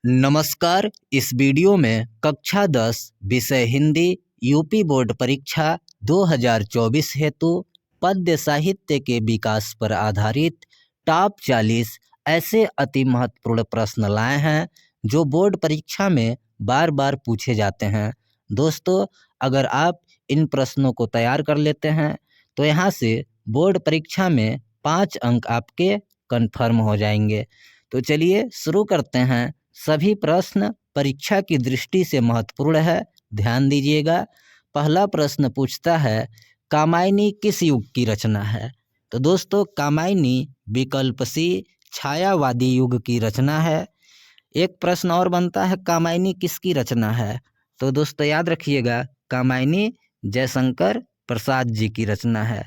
नमस्कार। इस वीडियो में कक्षा 10 विषय हिंदी यूपी बोर्ड परीक्षा 2024 हेतु पद्य साहित्य के विकास पर आधारित टॉप 40 ऐसे अति महत्वपूर्ण प्रश्न लाए हैं जो बोर्ड परीक्षा में बार बार पूछे जाते हैं। दोस्तों, अगर आप इन प्रश्नों को तैयार कर लेते हैं तो यहाँ से बोर्ड परीक्षा में 5 अंक आपके कंफर्म हो जाएंगे। तो चलिए शुरू करते हैं। सभी प्रश्न परीक्षा की दृष्टि से महत्वपूर्ण है, ध्यान दीजिएगा। पहला प्रश्न पूछता है, कामायनी किस युग की रचना है? तो दोस्तों, कामायनी विकल्प सी छायावादी युग की रचना है। एक प्रश्न और बनता है, कामायनी किसकी रचना है? तो दोस्तों याद रखिएगा, कामायनी जयशंकर प्रसाद जी की रचना है।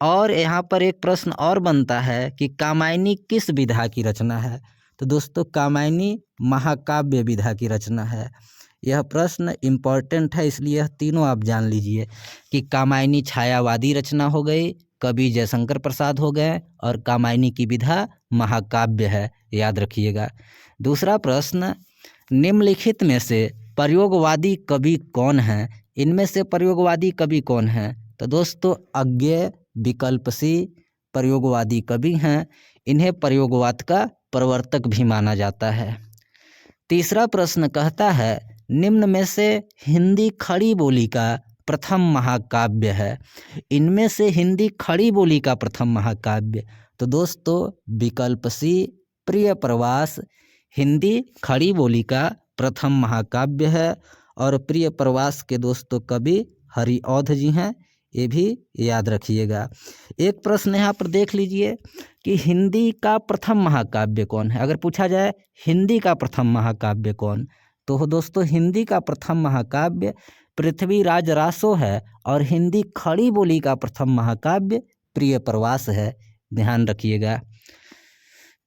और यहाँ पर एक प्रश्न और बनता है कि कामायनी किस विधा की रचना है? तो दोस्तों, कामायनी महाकाव्य विधा की रचना है। यह प्रश्न इम्पॉर्टेंट है, इसलिए यह तीनों आप जान लीजिए कि कामायनी छायावादी रचना हो गई, कवि जयशंकर प्रसाद हो गए, और कामायनी की विधा महाकाव्य है, याद रखिएगा। दूसरा प्रश्न, निम्नलिखित में से प्रयोगवादी कवि कौन है? इनमें से प्रयोगवादी कवि कौन है? तो दोस्तों, अज्ञेय विकल्प सी प्रयोगवादी कवि हैं। इन्हें प्रयोगवाद का प्रवर्तक भी माना जाता है। तीसरा प्रश्न कहता है, निम्न में से हिंदी खड़ी बोली का प्रथम महाकाव्य है। इनमें से हिंदी खड़ी बोली का प्रथम महाकाव्य, तो दोस्तों विकल्प सी प्रिय प्रवास हिंदी खड़ी बोली का प्रथम महाकाव्य है। और प्रिय प्रवास के दोस्तों कवि हरिऔध जी हैं, ये भी याद रखिएगा। एक प्रश्न यहाँ पर देख लीजिए कि हिंदी का प्रथम महाकाव्य कौन है? अगर पूछा जाए हिंदी का प्रथम महाकाव्य कौन, तो दोस्तों हिंदी का प्रथम महाकाव्य पृथ्वीराज रासो है। और हिंदी खड़ी बोली का प्रथम महाकाव्य प्रिय प्रवास है, ध्यान रखिएगा।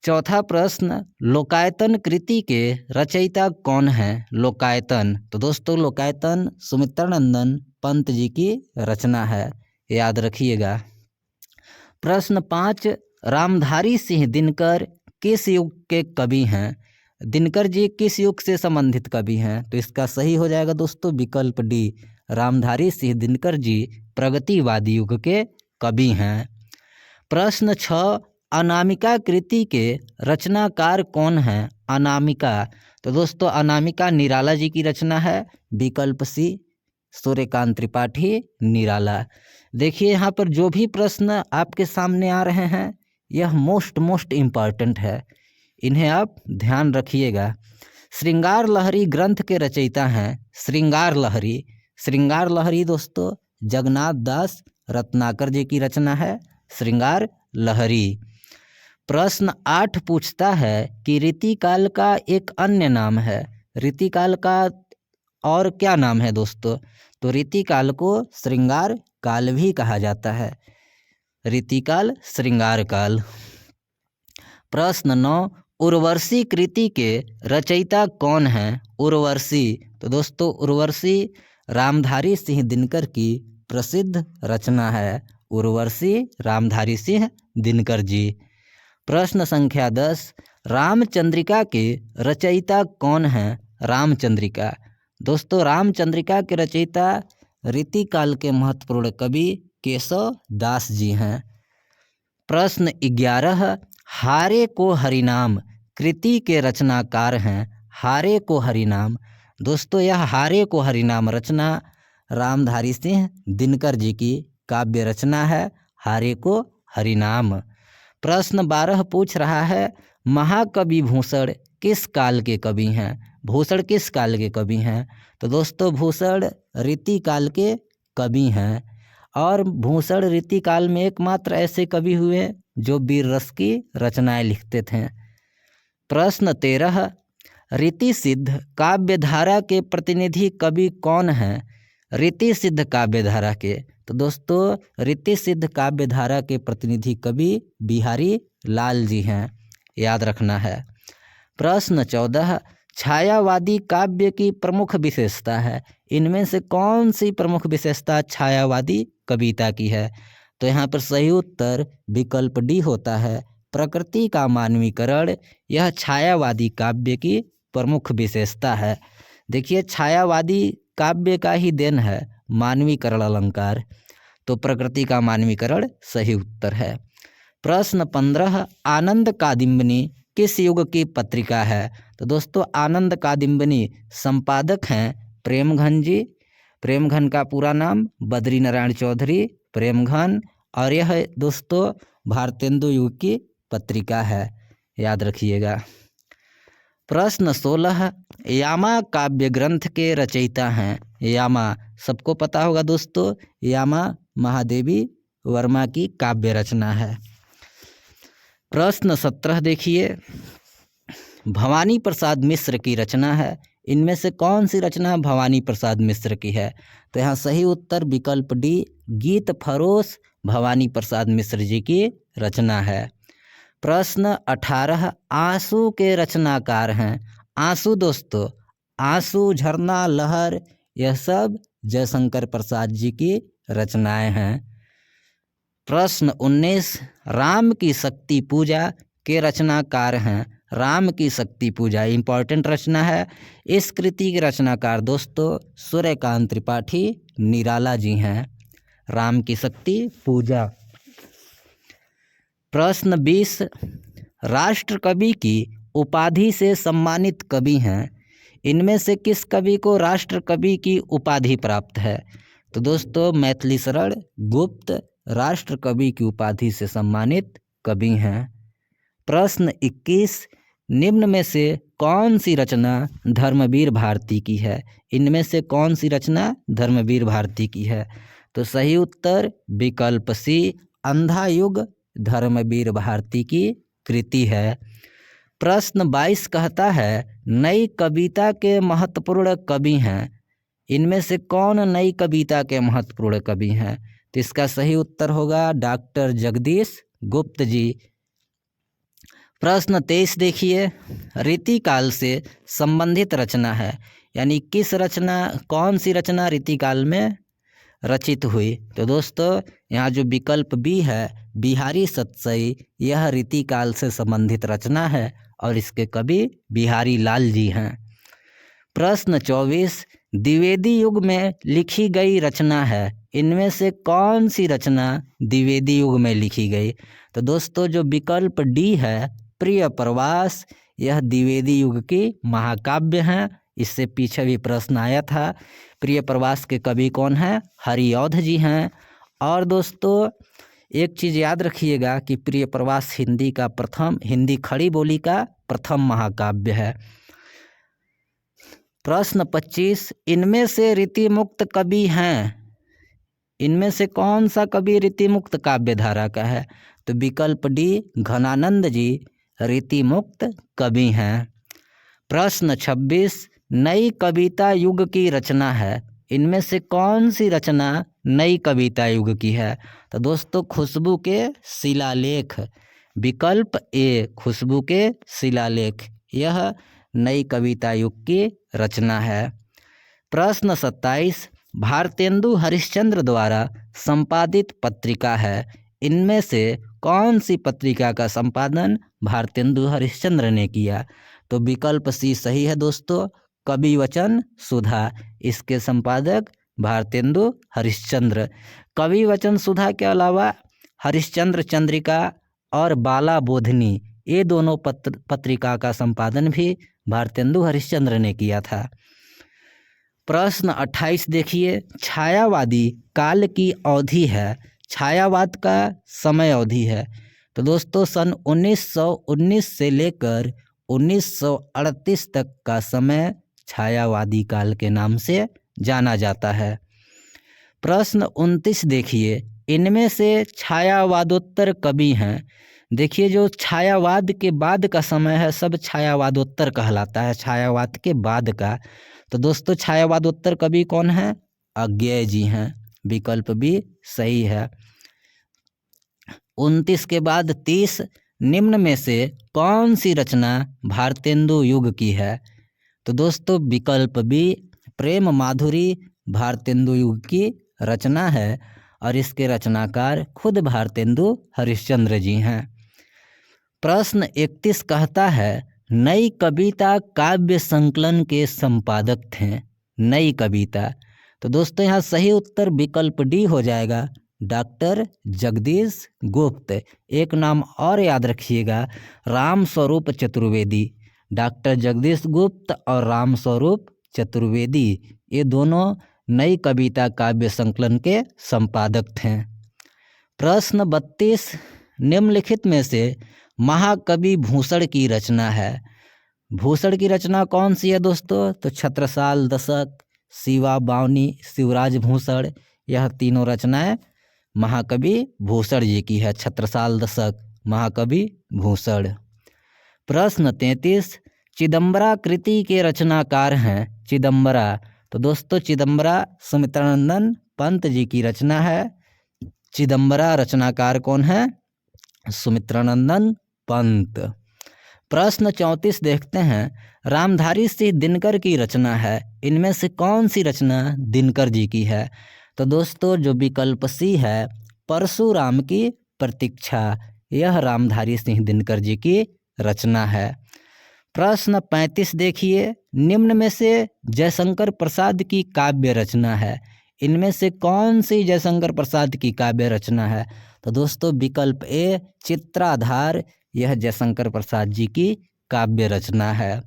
चौथा प्रश्न, लोकायतन कृति के रचयिता कौन है? लोकायतन, तो दोस्तों लोकायतन सुमित्रानंदन पंत जी की रचना है, याद रखिएगा। प्रश्न 5, रामधारी सिंह दिनकर किस युग के कवि हैं? दिनकर जी किस युग से संबंधित कवि हैं? तो इसका सही हो जाएगा दोस्तों विकल्प डी, रामधारी सिंह दिनकर जी प्रगतिवादी युग के कवि हैं। प्रश्न 6, अनामिका कृति के रचनाकार कौन है? अनामिका, तो दोस्तों अनामिका निराला जी की रचना है, विकल्प सी सूर्यकांत त्रिपाठी निराला। देखिए यहाँ पर जो भी प्रश्न आपके सामने आ रहे हैं यह मोस्ट इम्पॉर्टेंट है, इन्हें आप ध्यान रखिएगा। श्रृंगार लहरी ग्रंथ के रचयिता हैं श्रृंगार लहरी। श्रृंगार लहरी दोस्तों जगन्नाथ दास रत्नाकर जी की रचना है, श्रृंगार लहरी। प्रश्न 8 पूछता है कि रीतिकाल का एक अन्य नाम है। रीतिकाल का और क्या नाम है दोस्तों? तो रीतिकाल को श्रृंगार काल भी कहा जाता है, रीतिकाल श्रृंगार काल। प्रश्न 9, उर्वशी कृति के रचयिता कौन है? उर्वशी, तो दोस्तों उर्वशी रामधारी सिंह दिनकर की प्रसिद्ध रचना है, उर्वशी रामधारी सिंह दिनकर जी। प्रश्न संख्या 10, रामचंद्रिका के रचयिता कौन है? रामचंद्रिका, दोस्तों रामचंद्रिका के रचयिता रीतिकाल के महत्वपूर्ण कवि केशव दास जी हैं। प्रश्न 11, हारे को हरिनाम कृति के रचनाकार हैं। हारे को हरिनाम, दोस्तों यह हारे को हरिनाम रचना रामधारी सिंह दिनकर जी की काव्य रचना है, हारे को हरिनाम। प्रश्न 12 पूछ रहा है, महाकवि भूषण किस काल के कवि हैं? भूषण किस काल के कवि हैं? तो दोस्तों भूषण रीतिकाल के कवि हैं। और भूषण रीतिकाल में एकमात्र ऐसे कवि हुए जो वीर रस की रचनाएं लिखते थे। प्रश्न 13, रीति सिद्ध काव्यधारा के प्रतिनिधि कवि कौन हैं? रीति सिद्ध काव्यधारा के, तो दोस्तों रीति सिद्ध काव्यधारा के प्रतिनिधि कवि बिहारी लाल जी हैं, याद रखना है। प्रश्न 14, छायावादी काव्य की प्रमुख विशेषता है। इनमें से कौन सी प्रमुख विशेषता छायावादी कविता की है? तो यहाँ पर सही उत्तर विकल्प डी होता है, प्रकृति का मानवीकरण। यह छायावादी काव्य की प्रमुख विशेषता है। देखिए छायावादी काव्य का ही देन है मानवीकरण अलंकार, तो प्रकृति का मानवीकरण सही उत्तर है। प्रश्न 15, आनंद कादिंबनी किस युग की पत्रिका है? तो दोस्तों आनंद कादिंबनी संपादक हैं प्रेमघन जी। प्रेमघन का पूरा नाम बद्री नारायण चौधरी प्रेमघन, और यह दोस्तों भारतेंदु युग की पत्रिका है, याद रखिएगा। प्रश्न 16, यामा काव्य ग्रंथ के रचयिता हैं। यामा सबको पता होगा दोस्तों, यामा महादेवी वर्मा की काव्य रचना है। प्रश्न 17 देखिए, भवानी प्रसाद मिश्र की रचना है। इनमें से कौन सी रचना भवानी प्रसाद मिश्र की है? तो यहाँ सही उत्तर विकल्प डी, गीत फरोश भवानी प्रसाद मिश्र जी की रचना है। प्रश्न 18, आंसू के रचनाकार हैं। आंसू दोस्तों, आंसू, झरना, लहर, यह सब जयशंकर प्रसाद जी की रचनाएं हैं। प्रश्न 19, राम की शक्ति पूजा के रचनाकार हैं। राम की शक्ति पूजा इम्पॉर्टेंट रचना है। इस कृति के रचनाकार दोस्तों सूर्यकांत त्रिपाठी निराला जी हैं। राम की शक्ति पूजा। प्रश्न 20, राष्ट्र कवि की उपाधि से सम्मानित कवि हैं। इनमें से किस कवि को राष्ट्र कवि की उपाधि प्राप्त है? तो दोस्तों मैथिली शरण गुप्त राष्ट्र कवि की उपाधि से सम्मानित कवि हैं। प्रश्न 21, निम्न में से कौन सी रचना धर्मवीर भारती की है? इनमें से कौन सी रचना धर्मवीर भारती की है? तो सही उत्तर विकल्प सी, अंधा युग धर्मवीर भारती की कृति है। प्रश्न 22 कहता है, नई कविता के महत्वपूर्ण कवि हैं। इनमें से कौन नई कविता के महत्वपूर्ण कवि हैं? तो इसका सही उत्तर होगा डॉक्टर जगदीश गुप्त जी। प्रश्न 23 देखिए, रीतिकाल से संबंधित रचना है, यानी किस रचना, कौन सी रचना रीतिकाल में रचित हुई? तो दोस्तों यहाँ जो विकल्प बी है बिहारी सतसई, यह रीतिकाल से संबंधित रचना है और इसके कवि बिहारी लाल जी हैं। प्रश्न 24, द्विवेदी युग में लिखी गई रचना है। इनमें से कौन सी रचना द्विवेदी युग में लिखी गई? तो दोस्तों जो विकल्प डी है प्रिय प्रवास, यह द्विवेदी युग की महाकाव्य हैं। इससे पीछे भी प्रश्न आया था। प्रिय प्रवास के कवि कौन हैं? हरिऔध जी हैं। और दोस्तों एक चीज़ याद रखिएगा कि प्रिय प्रवास हिंदी खड़ी बोली का प्रथम महाकाव्य है। प्रश्न 25, इनमें से रीतिमुक्त कवि हैं। इनमें से कौन सा कवि रीतिमुक्त काव्य धारा का है? तो विकल्प डी घनानंद जी रीतिमुक्त कवि हैं। प्रश्न 26, नई कविता युग की रचना है। इनमें से कौन सी रचना नई कविता युग की है? तो दोस्तों खुशबू के शिलालेख, विकल्प ए खुशबू के शिलालेख, यह नई कविता युग की रचना है। प्रश्न 27, भारतेंदु हरिश्चंद्र द्वारा संपादित पत्रिका है। इनमें से कौन सी पत्रिका का संपादन भारतेंदु हरिश्चंद्र ने किया? तो विकल्प सी सही है दोस्तों, कवि वचन सुधा, इसके संपादक भारतेंदु हरिश्चंद्र। कवि वचन सुधा के अलावा हरिश्चंद्र चंद्रिका और बाला बोधनी, ये दोनों पत्रिका का संपादन भी भारतेंदु हरिश्चंद्र ने किया था। प्रश्न 28 देखिए, छायावादी काल की अवधि है। छायावाद का समय अवधि है। तो दोस्तों सन 1919 से लेकर 1938 तक का समय छायावादी काल के नाम से जाना जाता है। प्रश्न 29 देखिए, इनमें से छायावादोत्तर कवि हैं। देखिए जो छायावाद के बाद का समय है सब छायावादोत्तर कहलाता है, छायावाद के बाद का। तो दोस्तों छायावादोत्तर कवि कौन है? अज्ञेय जी हैं, विकल्प भी सही है। 29 के बाद 30, निम्न में से कौन सी रचना भारतेंदु युग की है? तो दोस्तों विकल्प बी प्रेम माधुरी भारतेंदु युग की रचना है और इसके रचनाकार खुद भारतेंदु हरिश्चंद्र जी हैं। प्रश्न 31 कहता है, नई कविता काव्य संकलन के संपादक थे? नई कविता, तो दोस्तों यहाँ सही उत्तर विकल्प डी हो जाएगा, डॉक्टर जगदीश गुप्त। एक नाम और याद रखिएगा, राम स्वरूप चतुर्वेदी। डॉक्टर जगदीश गुप्त और राम स्वरूप चतुर्वेदी, ये दोनों नई कविता काव्य संकलन के संपादक थे। प्रश्न 32, निम्नलिखित में से महाकवि भूषण की रचना है। भूषण की रचना कौन सी है दोस्तों? तो छत्रसाल दशक, शिवा बावनी, शिवराज भूषण, यह तीनों रचनाएं महाकवि भूषण जी की है। छत्रसाल दशक, महाकवि भूषण। प्रश्न 33, चिदंबरा कृति के रचनाकार हैं? चिदंबरा, तो दोस्तों चिदंबरा सुमित्रानंदन पंत जी की रचना है। चिदंबरा रचनाकार कौन है? सुमित्रानंदन पंत। प्रश्न 34 देखते हैं, रामधारी सिंह दिनकर की रचना है, इनमें से कौन सी रचना दिनकर जी की है? तो दोस्तों जो विकल्प सी है, परशुराम की प्रतीक्षा, यह रामधारी सिंह दिनकर जी की रचना है। प्रश्न 35 देखिए, निम्न में से जयशंकर प्रसाद की काव्य रचना है, इनमें से कौन सी जयशंकर प्रसाद की काव्य रचना है? तो दोस्तों विकल्प ए चित्राधार, यह जयशंकर प्रसाद जी की काव्य रचना है।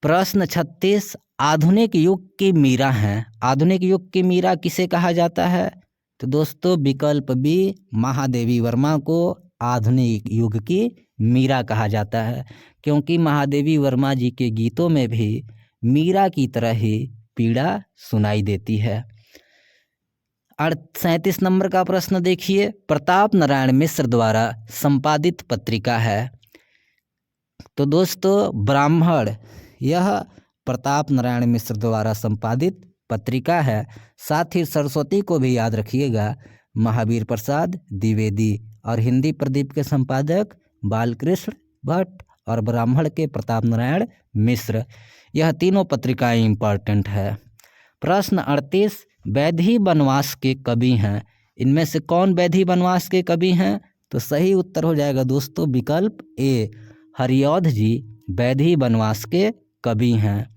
प्रश्न 36, आधुनिक युग की मीरा हैं। आधुनिक युग की मीरा किसे कहा जाता है? तो दोस्तों विकल्प बी महादेवी वर्मा को आधुनिक युग की मीरा कहा जाता है, क्योंकि महादेवी वर्मा जी के गीतों में भी मीरा की तरह ही पीड़ा सुनाई देती है। 37 नंबर का प्रश्न देखिए, प्रताप नारायण मिश्र द्वारा संपादित पत्रिका है। तो दोस्तों ब्राह्मण, यह प्रताप नारायण मिश्र द्वारा संपादित पत्रिका है। साथ ही सरस्वती को भी याद रखिएगा, महावीर प्रसाद द्विवेदी, और हिंदी प्रदीप के संपादक बालकृष्ण भट्ट, और ब्राह्मण के प्रताप नारायण मिश्र। यह तीनों पत्रिकाएं इंपॉर्टेंट है। प्रश्न 38, वैदेही वनवास के कवि हैं, इनमें से कौन वैदेही वनवास के कवि हैं? तो सही उत्तर हो जाएगा दोस्तों विकल्प ए हरिऔध जी वैदेही वनवास के कवि हैं।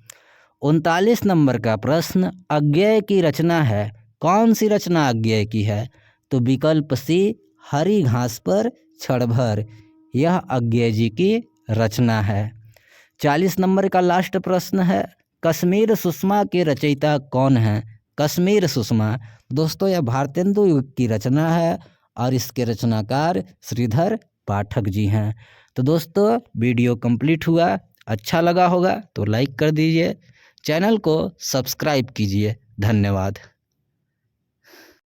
39 नंबर का प्रश्न, अज्ञेय की रचना है, कौन सी रचना अज्ञेय की है? तो विकल्प सी हरी घास पर क्षण भर, यह अज्ञेय जी की रचना है। 40 नंबर का लास्ट प्रश्न है, कश्मीर सुषमा के रचयिता कौन हैं? कश्मीर सुषमा, दोस्तों यह भारतेंदु युग की रचना है और इसके रचनाकार श्रीधर पाठक जी हैं। तो दोस्तों वीडियो कंप्लीट हुआ, अच्छा लगा होगा तो लाइक कर दीजिए, चैनल को सब्सक्राइब कीजिए। धन्यवाद।